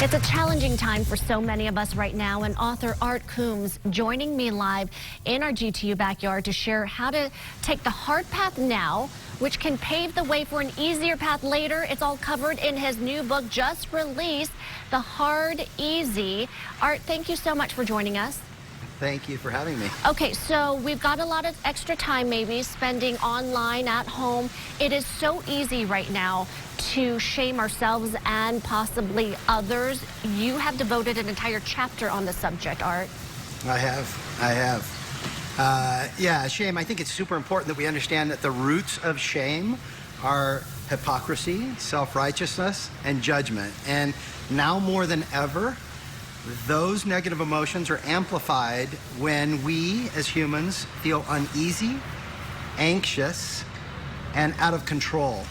It's a challenging time for so many of us right now, and author Art Coombs joining me live in our GTU backyard to share how to take the hard path now, which can pave the way for an easier path later. It's all covered in his new book just released, The Hard Easy. Art, thank you so much for joining us. Thank you for having me. Okay, so we've got a lot of extra time maybe spending online at home. It is so easy right now to shame ourselves and possibly others. You have devoted an entire chapter on the subject, Art. I have. Yeah, shame. I think it's super important that we understand that the roots of shame are hypocrisy, self-righteousness, and judgment. And now more than ever, those negative emotions are amplified when we as humans feel uneasy, anxious, and out of control.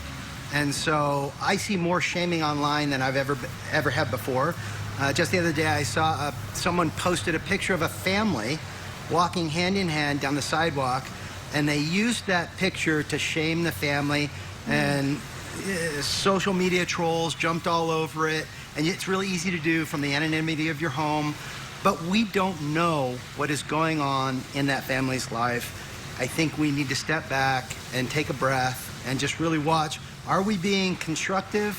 And so I see more shaming online than I've ever had before. Just the other day I saw someone posted a picture of a family walking hand in hand down the sidewalk, and they used that picture to shame the family, and social media trolls jumped all over it. And it's really easy to do from the anonymity of your home, but we don't know what is going on in that family's life. I think we need to step back and take a breath and just really watch. Are we being constructive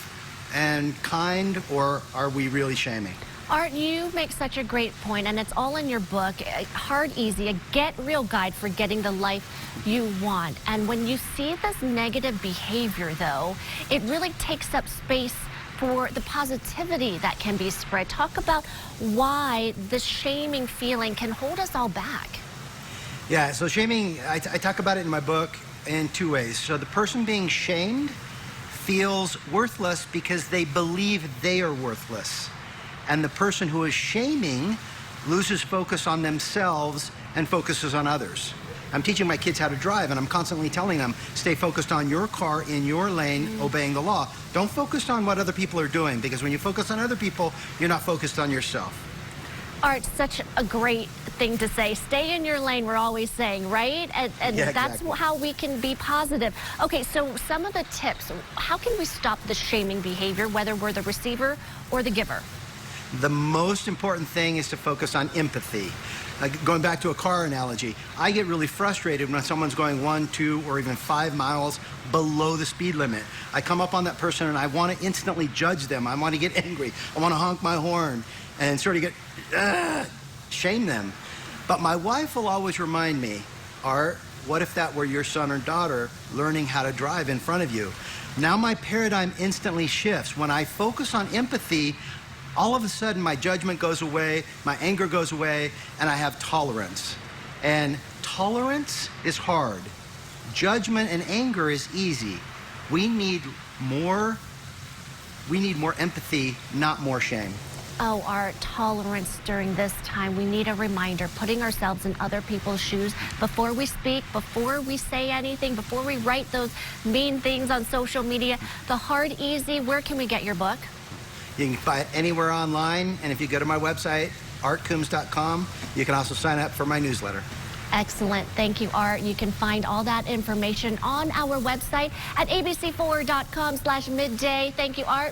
and kind, or are we really shaming? Art, you make such a great point, and it's all in your book, Hard Easy, a get real guide for getting the life you want. And when you see this negative behavior, though, it really takes up space for the positivity that can be spread. Talk about why the shaming feeling can hold us all back. Yeah, so shaming, I talk about it in my book in two ways. So the person being shamed feels worthless because they believe they are worthless. And the person who is shaming loses focus on themselves and focuses on others. I'm teaching my kids how to drive, and I'm constantly telling them, stay focused on your car, in your lane, obeying the law. Don't focus on what other people are doing, because when you focus on other people, you're not focused on yourself. Art, such a great thing to say. Stay in your lane, we're always saying, right? And yeah, that's exactly how we can be positive. Okay, so some of the tips, how can we stop the shaming behavior, whether we're the receiver or the giver? The most important thing is to focus on empathy. Going back to a car analogy, I get really frustrated when someone's going 1, 2, or even 5 miles below the speed limit. I come up on that person and I want to instantly judge them. I want to get angry. I want to honk my horn and sort of get, shame them. But my wife will always remind me, Art, what if that were your son or daughter learning how to drive in front of you? Now my paradigm instantly shifts. When I focus on empathy, all of a sudden my judgment goes away, my anger goes away, and I have tolerance. And tolerance is hard. Judgment and anger is easy. We need more empathy, not more shame. Oh, our tolerance during this time. We need a reminder, putting ourselves in other people's shoes before we speak, before we say anything, before we write those mean things on social media. The Hard Easy, where can we get your book? You can buy it anywhere online, and if you go to my website, artcoombs.com, you can also sign up for my newsletter. Excellent. Thank you, Art. You can find all that information on our website at abc4.com/midday. Thank you, Art.